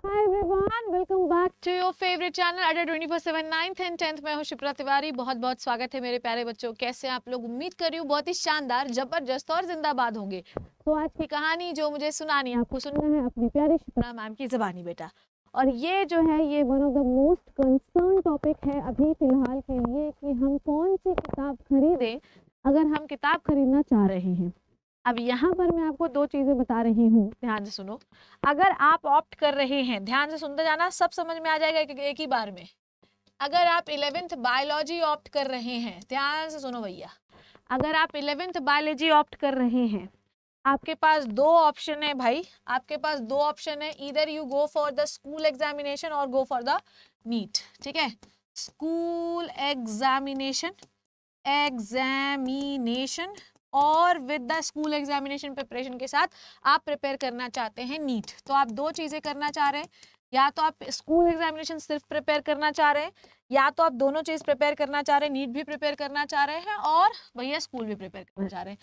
Hi everyone, welcome back to your favorite channel Adda 24/7 9th and 10th। मैं हूँ शिप्रा तिवारी। बहुत बहुत स्वागत है मेरे प्यारे बच्चों। कैसे आप लोग? उम्मीद कर रही हूँ बहुत ही शानदार, जबरदस्त और जिंदाबाद होंगे। तो आज की कहानी जो मुझे सुनानी, आपको सुनना है अपनी प्यारी शिप्रा मैम की ज़बानी बेटा। और ये जो है ये one of the most concern topic है अभी फिलहाल के लिए कि हम कौन सी किताब खरीदें अगर हम किताब खरीदना चाह रहे हैं। अब यहाँ पर मैं आपको दो चीज़ें बता रही हूँ, ध्यान से सुनो। अगर आप ऑप्ट कर रहे हैं, ध्यान से सुनते जाना, सब समझ में आ जाएगा एक ही बार में। अगर आप 11th बायोलॉजी ऑप्ट कर रहे हैं, ध्यान से सुनो भैया, अगर आप 11th बायोलॉजी ऑप्ट कर रहे हैं, आपके पास दो ऑप्शन है भाई, आपके पास दो ऑप्शन है। इधर you go for the school examination और गो फॉर द नीट। ठीक है, स्कूल एग्जामिनेशन और with the school examination preparation के साथ आप प्रिपेयर करना चाहते हैं नीट। तो आप दो चीज़ें करना चाह रहे हैं, या तो आप स्कूल एग्जामिनेशन सिर्फ प्रिपेयर करना चाह रहे हैं, या तो आप दोनों चीज़ प्रिपेयर करना चाह रहे हैं, नीट भी प्रिपेयर करना चाह रहे हैं और भैया स्कूल भी प्रिपेयर करना चाह रहे हैं।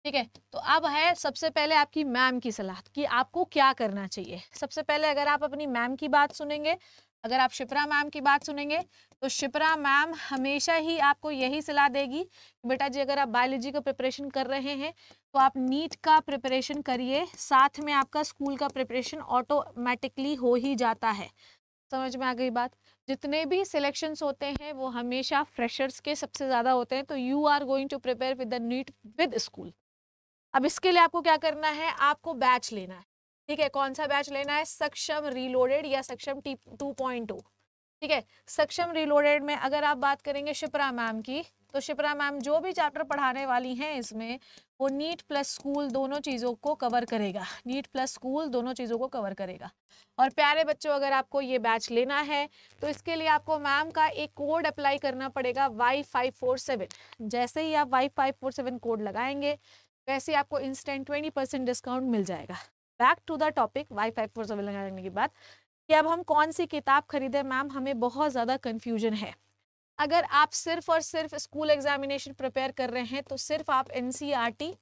ठीक है, तो अब है सबसे पहले आपकी मैम की सलाह कि आपको क्या करना चाहिए। सबसे पहले अगर आप अपनी मैम की बात सुनेंगे, अगर आप शिप्रा मैम की बात सुनेंगे, तो शिप्रा मैम हमेशा ही आपको यही सलाह देगी कि बेटा जी अगर आप बायोलॉजी का प्रिपरेशन कर रहे हैं तो आप नीट का प्रिपरेशन करिए, साथ में आपका स्कूल का प्रिपरेशन ऑटोमेटिकली हो ही जाता है। समझ में आ गई बात? जितने भी सिलेक्शंस होते हैं वो हमेशा फ्रेशर्स के सबसे ज़्यादा होते हैं। तो you are going to prepare with the NEET with school. अब इसके लिए आपको क्या करना है, आपको बैच लेना है। ठीक है, कौन सा बैच लेना है? सक्षम रीलोडेड या सक्षम 2.0। ठीक है, सक्षम रीलोडेड में अगर आप बात करेंगे शिप्रा मैम की, तो शिप्रा मैम जो भी चैप्टर पढ़ाने वाली हैं इसमें वो नीट प्लस स्कूल दोनों चीज़ों को कवर करेगा। नीट प्लस स्कूल दोनों चीज़ों को कवर करेगा। और प्यारे बच्चों, अगर आपको ये बैच लेना है तो इसके लिए आपको मैम का एक कोड अप्लाई करना पड़ेगा, Y547। जैसे ही आप Y547 कोड लगाएंगे वैसे आपको इंस्टेंट 20% डिस्काउंट मिल जाएगा। Back to the topic, Y547 लगाने के बाद कि अब हम कौन सी किताब खरीदें। मैम हमें बहुत ज़्यादा कन्फ्यूजन है। अगर आप सिर्फ और सिर्फ स्कूल एग्जामिनेशन प्रिपेयर कर रहे हैं तो सिर्फ आप NCERT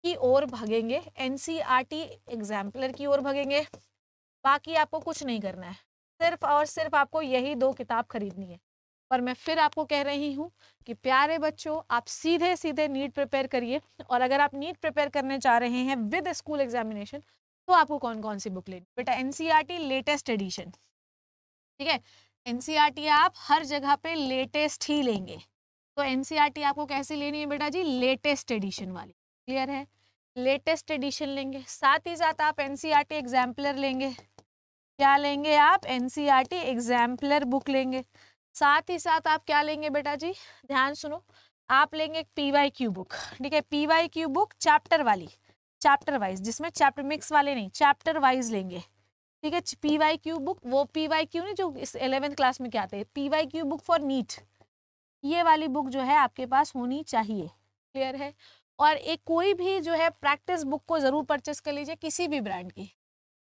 की ओर भागेंगे, NCERT एग्जाम्पलर की ओर भागेंगे, बाकी आपको कुछ नहीं करना है। सिर्फ और सिर्फ आपको यही दो किताब खरीदनी है। पर मैं फिर आपको कह रही हूँ कि प्यारे बच्चों, आप सीधे सीधे नीट प्रिपेयर करिए। और अगर आप नीट प्रिपेयर करने चाह रहे हैं विद स्कूल एग्जामिनेशन तो आपको कौन कौन सी बुक लेनी बेटा? NCERT latest edition. ठीक है, NCERT आप हर जगह पे लेटेस्ट ही लेंगे। तो NCERT आपको कैसी लेनी है बेटा जी? लेटेस्ट एडिशन वाली। क्लियर है? लेटेस्ट एडिशन लेंगे, साथ ही साथ आप NCERT एग्जाम्पलर लेंगे। क्या लेंगे आप? NCERT एग्जाम्पलर बुक लेंगे। साथ ही साथ आप क्या लेंगे बेटा जी? ध्यान सुनो, आप लेंगे एक PYQ बुक। ठीक है, PYQ बुक चैप्टर वाली, चैप्टर वाइज, जिसमें चैप्टर मिक्स वाले नहीं, चैप्टर वाइज लेंगे। ठीक है, PYQ बुक, वो PYQ नहीं जो इस 11th क्लास में क्या आते हैं, PYQ बुक फॉर नीट, ये वाली बुक जो है आपके पास होनी चाहिए। क्लियर है? और एक कोई भी जो है प्रैक्टिस बुक को जरूर परचेस कर लीजिए, किसी भी ब्रांड की।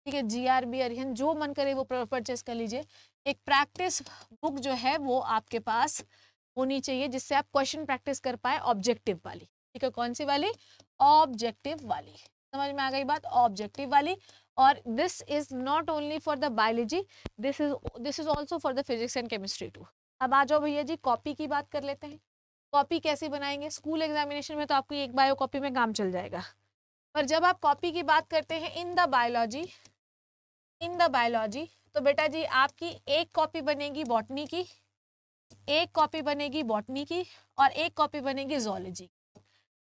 ठीक है, GRB, अरिहंत, जो मन करे वो परचेस कर लीजिए। एक प्रैक्टिस बुक जो है वो आपके पास होनी चाहिए जिससे आप क्वेश्चन प्रैक्टिस कर पाए, ऑब्जेक्टिव वाली। ठीक है, कौन सी वाली? ऑब्जेक्टिव वाली। समझ में आ गई बात? ऑब्जेक्टिव वाली। और this is not only for the biology, this is also for the physics and chemistry too. अब आ जाओ भैया जी, कॉपी की बात कर लेते हैं। कॉपी कैसे बनाएंगे? स्कूल एग्जामिनेशन में तो आपकी एक बायो कॉपी में काम चल जाएगा, पर जब आप कॉपी की बात करते हैं इन द बायोलॉजी, तो बेटा जी आपकी एक कॉपी बनेगी बॉटनी की, एक कॉपी बनेगी बॉटनी की, और एक कॉपी बनेगी जोलॉजी।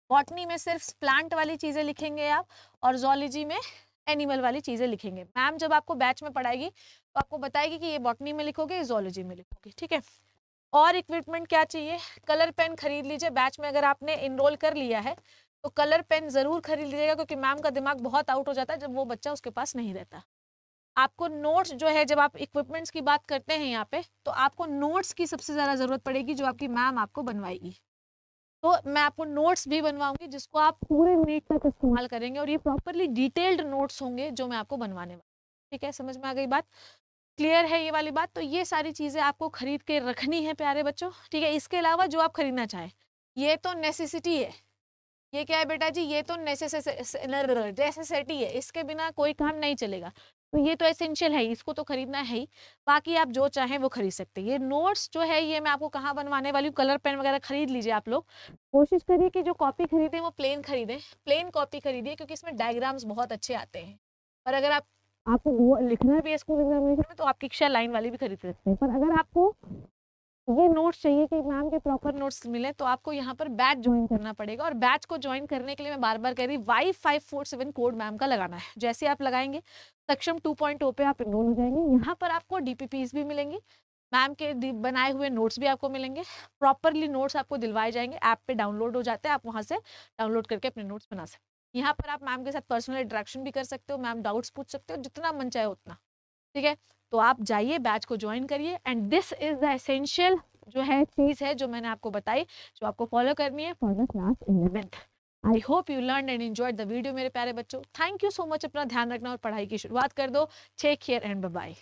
बॉटनी में सिर्फ प्लांट वाली चीजें लिखेंगे आप, और जोलॉजी में एनिमल वाली चीजें लिखेंगे। मैम जब आपको बैच में पढ़ाएगी तो आपको बताएगी कि ये बॉटनी में लिखोगे, जोलॉजी में लिखोगे। ठीक है, और इक्विपमेंट क्या चाहिए? कलर पेन खरीद लीजिए। बैच में अगर आपने इनरोल कर लिया है तो कलर पेन जरूर खरीद लीजिएगा, क्योंकि मैम का दिमाग बहुत आउट हो जाता है जब वो बच्चा उसके पास नहीं रहता। आपको नोट्स जो है, जब आप इक्विपमेंट्स की बात करते हैं यहाँ पे, तो आपको नोट्स की सबसे ज़्यादा ज़रूरत पड़ेगी जो आपकी मैम आपको बनवाएगी। तो मैं आपको नोट्स भी बनवाऊंगी जिसको आप पूरे नीट तक इस्तेमाल करेंगे, और ये प्रॉपरली डिटेल्ड नोट्स होंगे जो मैं आपको बनवाने वाली। ठीक है, समझ में आ गई बात? क्लियर है ये वाली बात? तो ये सारी चीज़ें आपको खरीद के रखनी है प्यारे बच्चों। ठीक है, इसके अलावा जो आप खरीदना चाहें, ये तो नेसेसिटी है। ये क्या है बेटा जी? ये तो नेसेसिटी है, इसके बिना कोई काम नहीं चलेगा। तो ये तो एसेंशियल है ही, इसको तो खरीदना है ही। बाकी आप जो चाहें वो खरीद सकते हैं। ये नोट्स जो है ये मैं आपको कहाँ बनवाने वाली हूँ, कलर पेन वगैरह खरीद लीजिए आप लोग। कोशिश करिए कि जो कॉपी खरीदें वो प्लेन खरीदें, प्लेन कॉपी खरीदिए, क्योंकि इसमें डायग्राम्स बहुत अच्छे आते हैं। और अगर आपको वो लिखना भी है स्कूल एग्जामिनेशन में तो आप कक्षा लाइन वाली भी खरीद सकते हैं। पर अगर आपको ये नोट्स चाहिए कि मैम के प्रॉपर नोट्स मिले तो आपको यहाँ पर बैच ज्वाइन करना पड़ेगा। और बैच को ज्वाइन करने के लिए मैं बार बार कह रही Y547 कोड मैम का लगाना है। जैसे आप लगाएंगे सक्षम 2.0 पे आप इनरोल हो जाएंगे। यहाँ पर आपको DPPs भी मिलेंगी, मैम के बनाए हुए नोट्स भी आपको मिलेंगे, प्रॉपरली नोट्स आपको दिलवाए जाएंगे, ऐप पे डाउनलोड हो जाते हैं, आप वहाँ से डाउनलोड करके अपने नोट्स बना सकते हैं। यहाँ पर आप मैम के साथ पर्सनल इंटरेक्शन भी कर सकते हो, मैम डाउट्स पूछ सकते हो, जितना मन चाहे उतना, ठीक है। तो आप जाइए, बैच को ज्वाइन करिए, and this is the essential जो है चीज़ है जो मैंने आपको बताई, जो आपको फॉलो करनी है for the class 11th। I hope you learn and enjoyed the video मेरे प्यारे बच्चों। Thank you so much. अपना ध्यान रखना और पढ़ाई की शुरुआत कर दो। Take care and bye bye.